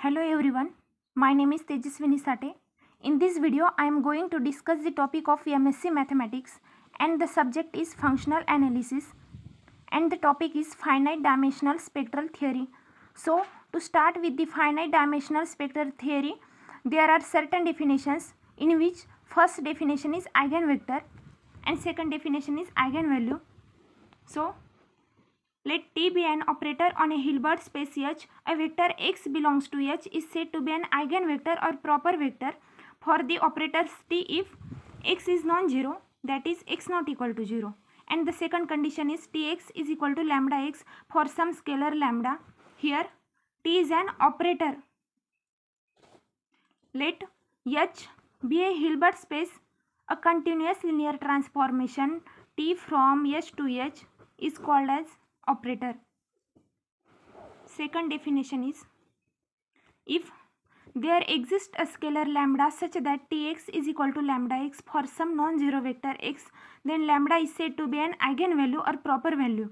Hello everyone, my name is Tejaswini Sate. In this video, I am going to discuss the topic of MSc Mathematics and the subject is Functional Analysis and the topic is Finite Dimensional Spectral Theory. So, to start with the Finite Dimensional Spectral Theory, there are certain definitions in which first definition is eigenvector and second definition is eigenvalue. So, let T be an operator on a Hilbert space H. A vector x belongs to H is said to be an eigenvector or proper vector for the operators T if x is non-zero, that is x not equal to 0. And the second condition is Tx is equal to lambda x for some scalar lambda. Here T is an operator. Let H be a Hilbert space. A continuous linear transformation T from H to H is called as operator. Second definition is, if there exists a scalar lambda such that Tx is equal to lambda x for some non-zero vector x, then lambda is said to be an eigenvalue or proper value.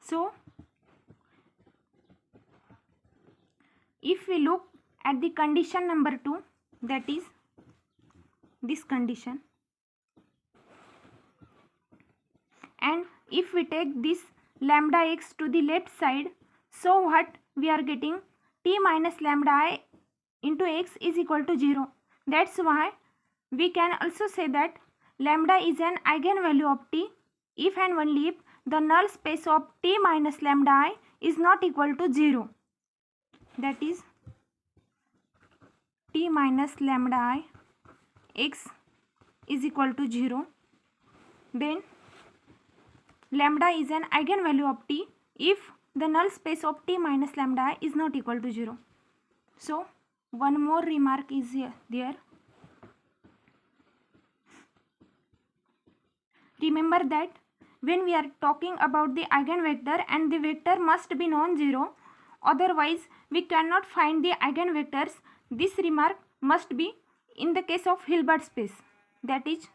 So, if we look at the condition number 2, that is this condition, and if we take this lambda x to the left side, so what we are getting, t minus lambda I into x is equal to 0. That's why we can also say that lambda is an eigenvalue of t if and only if the null space of t minus lambda I is not equal to 0. That is t minus lambda I x is equal to 0. Then lambda is an eigenvalue of t if the null space of t minus lambda I is not equal to 0. So, one more remark is there. Remember that when we are talking about the eigenvector and the vector must be non-zero, otherwise we cannot find the eigenvectors. This remark must be in the case of Hilbert space. That is,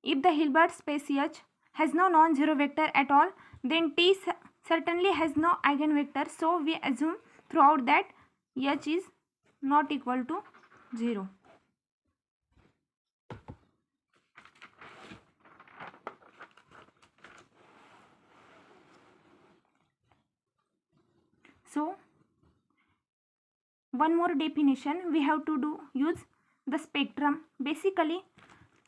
if the Hilbert space H has no non-zero vector at all, then T certainly has no eigenvector. So, we assume throughout that H is not equal to 0. So, one more definition we have to use the spectrum. Basically,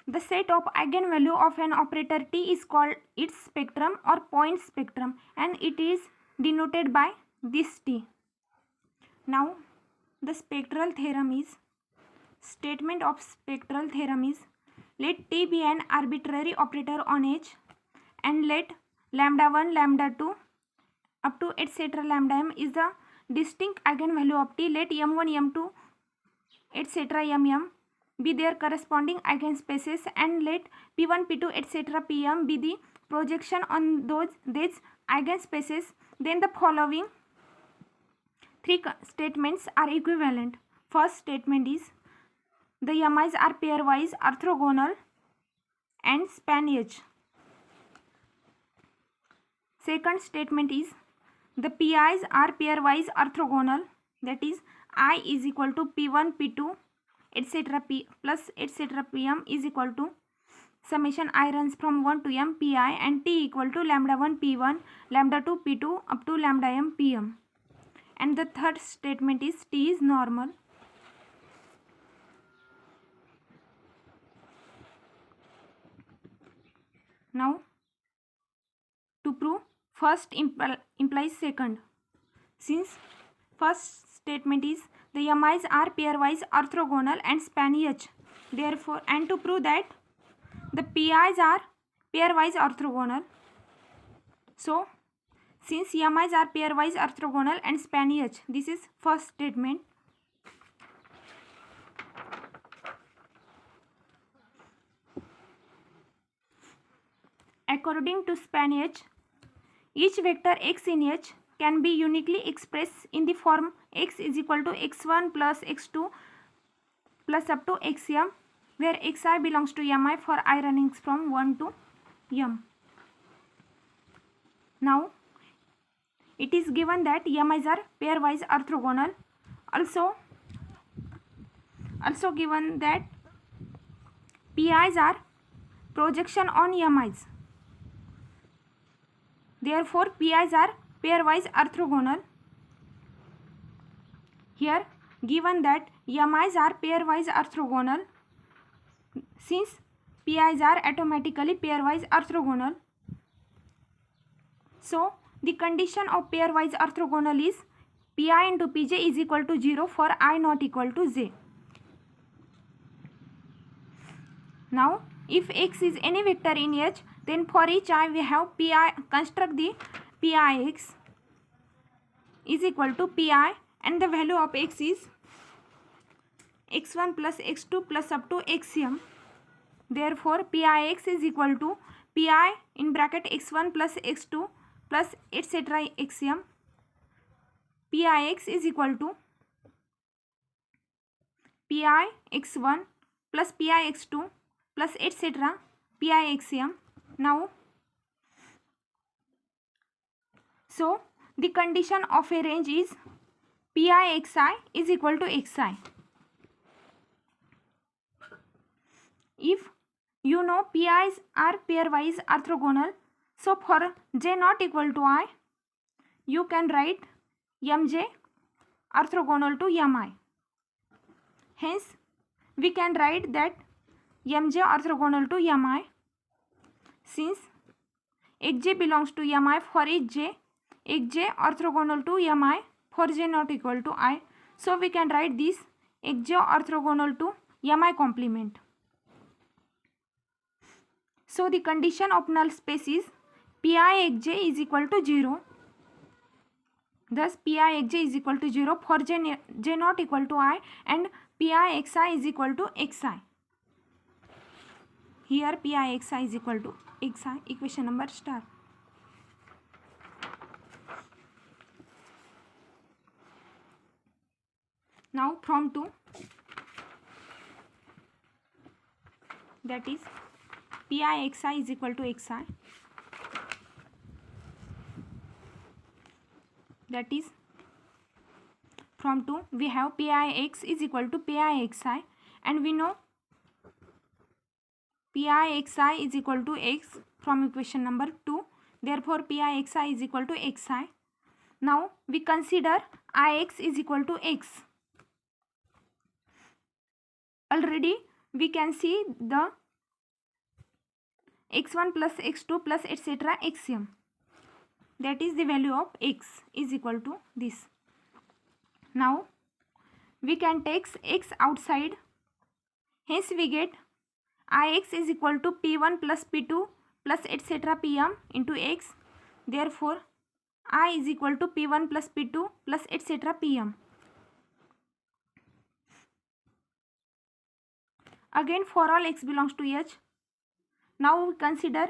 the set of eigenvalue of an operator T is called its spectrum or point spectrum, and it is denoted by this T. Now, the spectral theorem is, statement of spectral theorem is, let T be an arbitrary operator on H and let lambda 1, lambda 2 up to etc. lambda m is the distinct eigenvalue of T. Let m1, m2 etc. mm be their corresponding eigenspaces and let p1, p2 etc. pm be the projection on these eigenspaces. Then the following three statements are equivalent. First statement is, the mi's are pairwise orthogonal and span H. Second statement is, the pi's are pairwise orthogonal, that is I is equal to p1, p2 etc. p plus etc. pm is equal to summation I runs from 1 to m pi and t equal to lambda 1 p1, lambda 2 p2 up to lambda m pm. And the third statement is, T is normal. Now, to prove first implies second. Since first statement is, the mi's are pairwise orthogonal and span H. Therefore, and to prove that the pi's are pairwise orthogonal. So, since mi's are pairwise orthogonal and span H, this is first statement. According to span H, each vector x in H can be uniquely expressed in the form x is equal to x1 plus x2 plus up to xm, where xi belongs to mi for I running from 1 to m. Now, it is given that mi's are pairwise orthogonal. Also given that pi's are projection on mi's. Therefore pi's are pairwise orthogonal. Here given that mi's are pairwise orthogonal, since pi's are automatically pairwise orthogonal, so the condition of pairwise orthogonal is pi into pj is equal to 0 for I not equal to j. Now if x is any vector in H, then for each I we have pi, construct the pix is equal to pi, and the value of x is x1 plus x2 plus up to xm. Therefore pix is equal to pi in bracket x1 plus x2 plus etc. xm. Pix is equal to pi x1 plus pi x2 plus etc. pi xm. Now so the condition of a range is pi xi is equal to xi. If you know pi's are pairwise orthogonal, so for j not equal to I, you can write mj orthogonal to mi. Hence we can write that mj orthogonal to mi, since xj belongs to mi for each j, xj orthogonal to mi for j not equal to I. So we can write this xj orthogonal to mi complement. So the condition of null space is pi xj is equal to 0. Thus pi xj is equal to 0 for j not equal to I, and pi xi is equal to xi. Here pi xi is equal to xi, equation number star. Now from 2, that is pi xi is equal to xi, that is from 2 we have pi x is equal to pi xi, and we know pi xi is equal to x from equation number 2. Therefore pi xi is equal to xi. Now we consider ix is equal to x. Already we can see the x1 plus x2 plus etc. xm, that is the value of x is equal to this. Now we can take x outside, hence we get ix is equal to p1 plus p2 plus etc. pm into x. Therefore I is equal to p1 plus p2 plus etc. pm. Again for all x belongs to H. Now we consider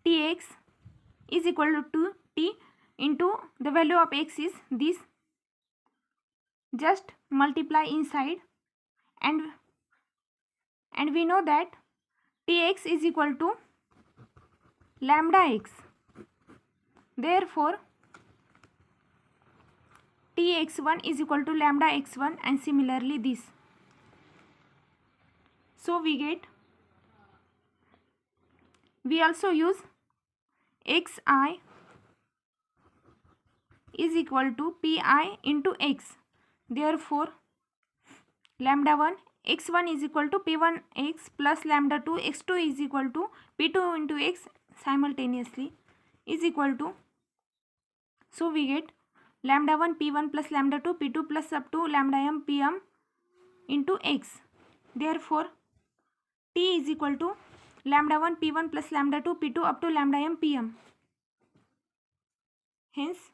Tx is equal to T into the value of x is this. Just multiply inside, and we know that Tx is equal to lambda x. Therefore Tx1 is equal to lambda x1, and similarly this. So we also use xi is equal to pi into x. Therefore lambda 1 x1 is equal to p1 x plus lambda 2 x2 is equal to p2 into x simultaneously is equal to, so we get lambda 1 p1 plus lambda 2 p2 plus up to lambda m pm into x. Therefore T is equal to lambda 1 p1 plus lambda 2 p2 up to lambda m pm. Hence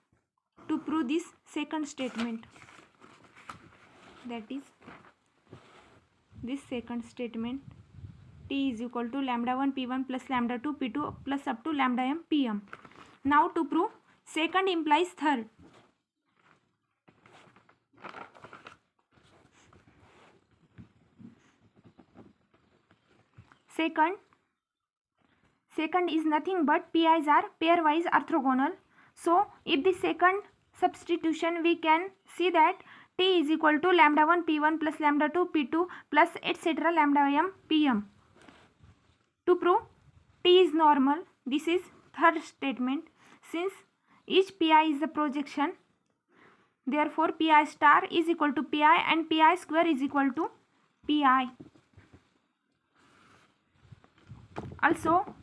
to prove this second statement, that is this second statement, T is equal to lambda 1 p1 plus lambda 2 p2 plus up to lambda m pm. Now to prove second implies third. Second is nothing but pi's are pairwise orthogonal. So if the second substitution, we can see that T is equal to lambda 1 P1 plus lambda 2 P2 plus etc. lambda m Pm. To prove T is normal, this is third statement. Since each Pi is a projection, therefore Pi star is equal to Pi and Pi square is equal to Pi. Also,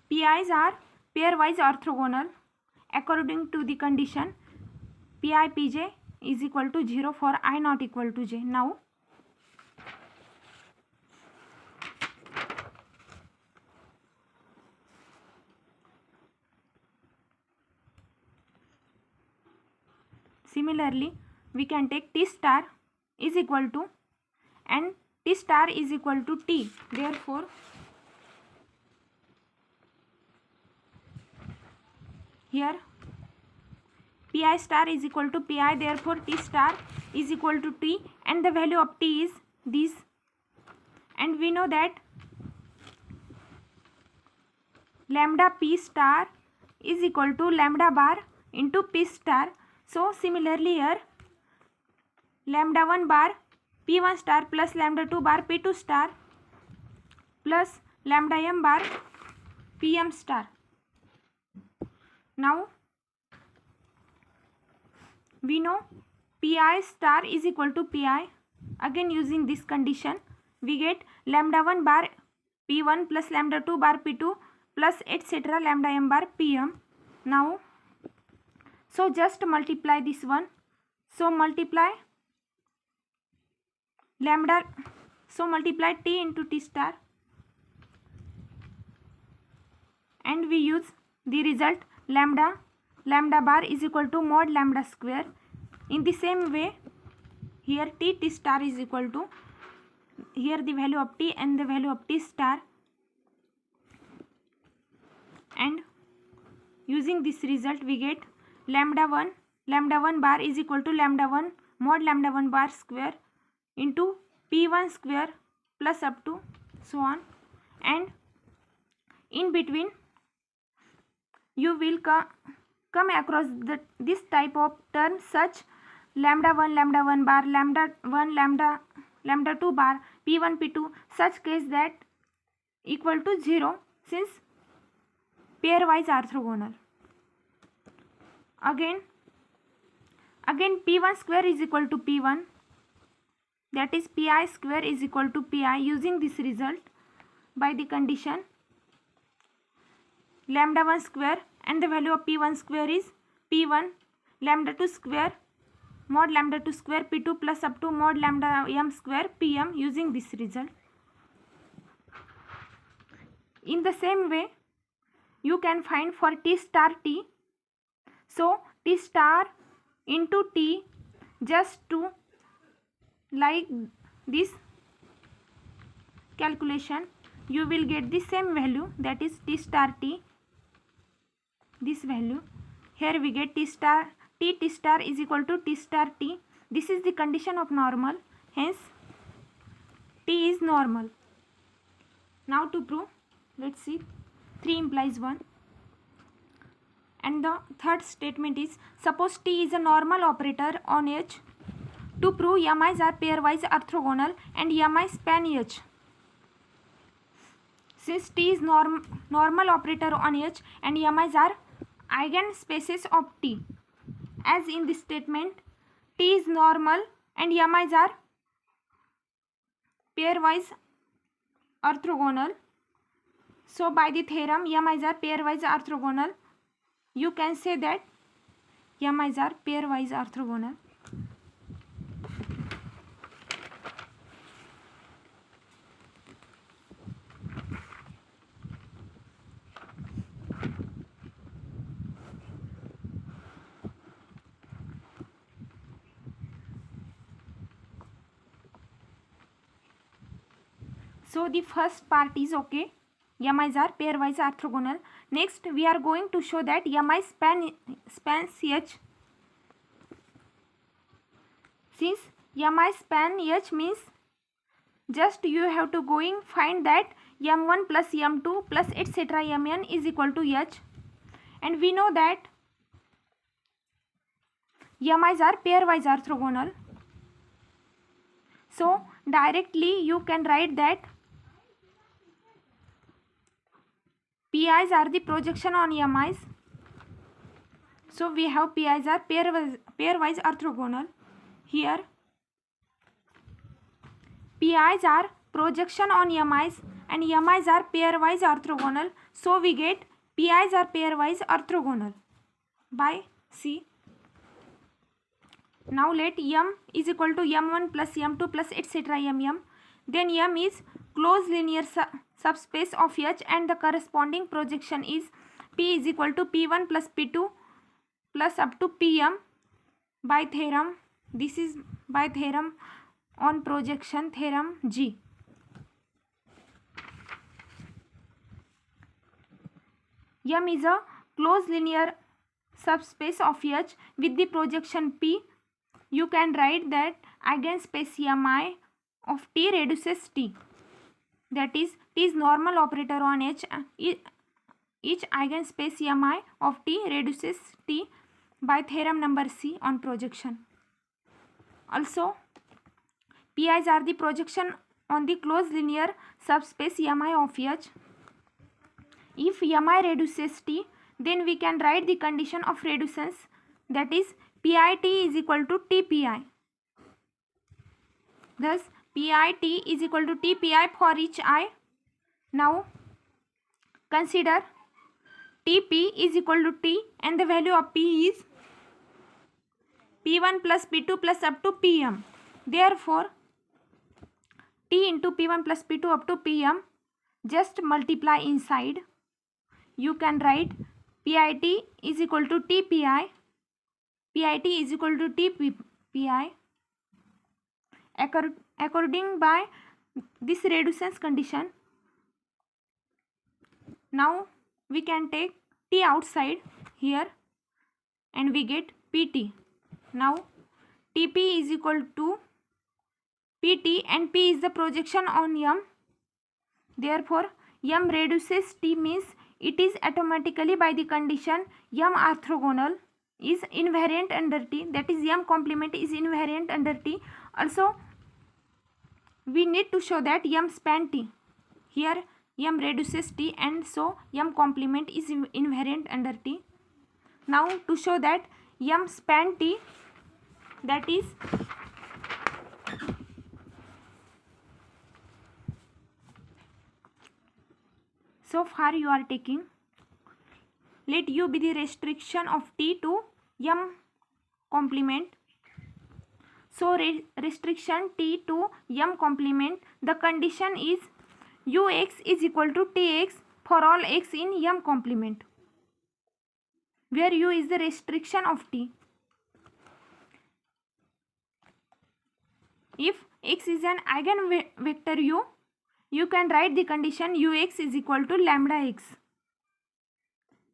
Pi's are pairwise orthogonal according to the condition Pi Pj is equal to 0 for I not equal to j. Now, similarly, we can take T star is equal to and T star is equal to T. Therefore, here Pi star is equal to Pi, therefore T star is equal to T and the value of T is this. And we know that lambda P star is equal to lambda bar into P star. So similarly here lambda 1 bar P1 star plus lambda 2 bar P2 star plus lambda m bar Pm star. Now we know Pi star is equal to Pi. Again using this condition, we get lambda 1 bar P1 plus lambda 2 bar P2 plus etc. lambda m bar Pm. Now, so just multiply this one. So multiply lambda, so multiply T into T star and we use the result lambda bar is equal to mod lambda square. In the same way, here T star is equal to, here the value of T and the value of T star, and using this result we get lambda 1 bar is equal to lambda 1 mod lambda 1 bar square into P1 square plus up to so on, and in between you will come across this type of term such lambda 1 bar lambda 1 lambda 2 bar P1 P2 such case that equal to 0 since pairwise orthogonal. Again P1 square is equal to P1, that is Pi square is equal to Pi. Using this result by the condition lambda 1 square and the value of P1 square is P1 lambda 2 square mod lambda 2 square P2 plus up to mod lambda m square Pm. Using this result, in the same way you can find for T star T. So T star into T, just to like this calculation you will get the same value, that is T star T, this value. Here we get T star is equal to T star T. This is the condition of normal, hence T is normal. Now to prove, let's see, 3 implies 1. And the third statement is, suppose T is a normal operator on H. To prove Mi's are pairwise orthogonal and Mi span H. Since T is normal operator on H and Mi's are eigenspaces of T, as in this statement T is normal and Mi's are pairwise orthogonal. So by the theorem Mi's are pairwise orthogonal, you can say that Mi's are pairwise orthogonal. So the first part is okay. Mi's are pairwise orthogonal. Next we are going to show that Mi spans H. Since Mi span H means just you have to find that M1 plus M2 plus etc. Mn is equal to H, and we know that mi's are pairwise orthogonal. So directly you can write that pi's are the projection on mi's. So we have pi's are pairwise orthogonal. Here pi's are projection on mi's and mi's are pairwise orthogonal. So we get pi's are pairwise orthogonal by C. Now let m is equal to m1 plus m2 plus etc. mm. Then m is closed linear subspace of H and the corresponding projection is P is equal to P1 plus P2 plus up to Pm by theorem. This is by theorem on projection, theorem G. M is a closed linear subspace of H with the projection P. You can write that eigenspace Mi of T reduces T. That is, T is normal operator on H. Each eigenspace Mi of T reduces T by theorem number C on projection. Also, Pi's are the projection on the closed linear subspace Mi of H. If Mi reduces T, then we can write the condition of reducence, that is PIT is equal to TPI. Thus, PIT is equal to TPI for each I. Now, consider TP is equal to T and the value of P is P1 plus P2 plus up to Pm. Therefore, T into P1 plus P2 up to Pm, just multiply inside. You can write PIT is equal to TPI. PIT is equal to TPI according by this reducence condition. Now we can take T outside here and we get PT. Now TP is equal to PT and P is the projection on M. Therefore, M reduces T means it is automatically by the condition M orthogonal is invariant under T, that is M complement is invariant under T. Also, we need to show that M span T. Here M reduces T and so M complement is invariant under T. Now to show that M span T, that is so far you are taking, let U be the restriction of T to M complement. So restriction T to M complement, the condition is Ux is equal to Tx for all x in M complement, where U is the restriction of T. If x is an eigenvector U, you can write the condition Ux is equal to lambda x.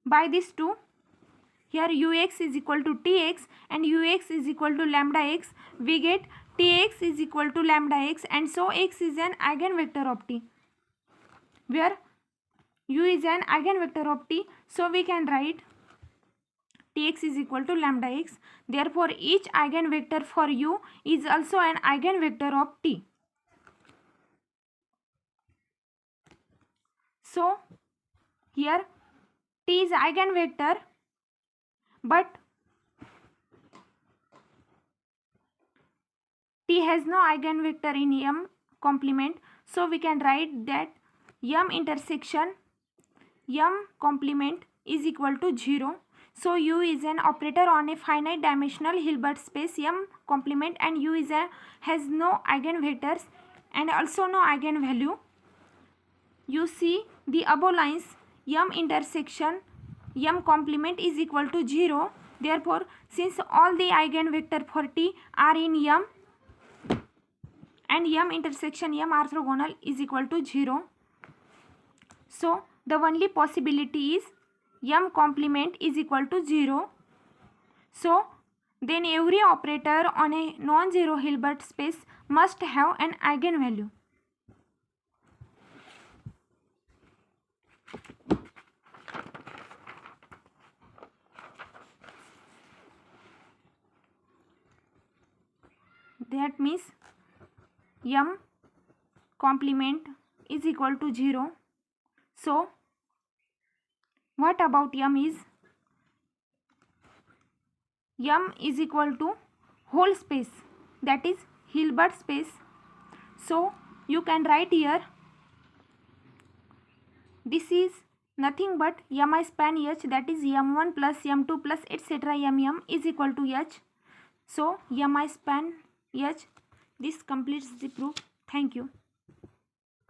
By this too, here Ux is equal to Tx and Ux is equal to lambda x, we get Tx is equal to lambda x, and so x is an eigenvector of T, where U is an eigenvector of T, so we can write Tx is equal to lambda x. Therefore, each eigenvector for U is also an eigenvector of T. So, here T is eigenvector, but T has no eigenvector in M complement. So, we can write that M intersection M complement is equal to 0. So, U is an operator on a finite dimensional Hilbert space M complement, and U is has no eigenvectors and also no eigenvalue. You see the above lines, M intersection M complement is equal to 0. Therefore, since all the eigenvector for T are in M and M intersection M orthogonal is equal to 0, so the only possibility is M complement is equal to 0. So then every operator on a non-zero Hilbert space must have an eigenvalue. that means m complement is equal to 0. So what about m is equal to whole space, that is Hilbert space. So you can write here, this is nothing but mi span h, that is m1 plus m2 plus etc. mm is equal to h. So mi span h. This completes the proof. Thank you.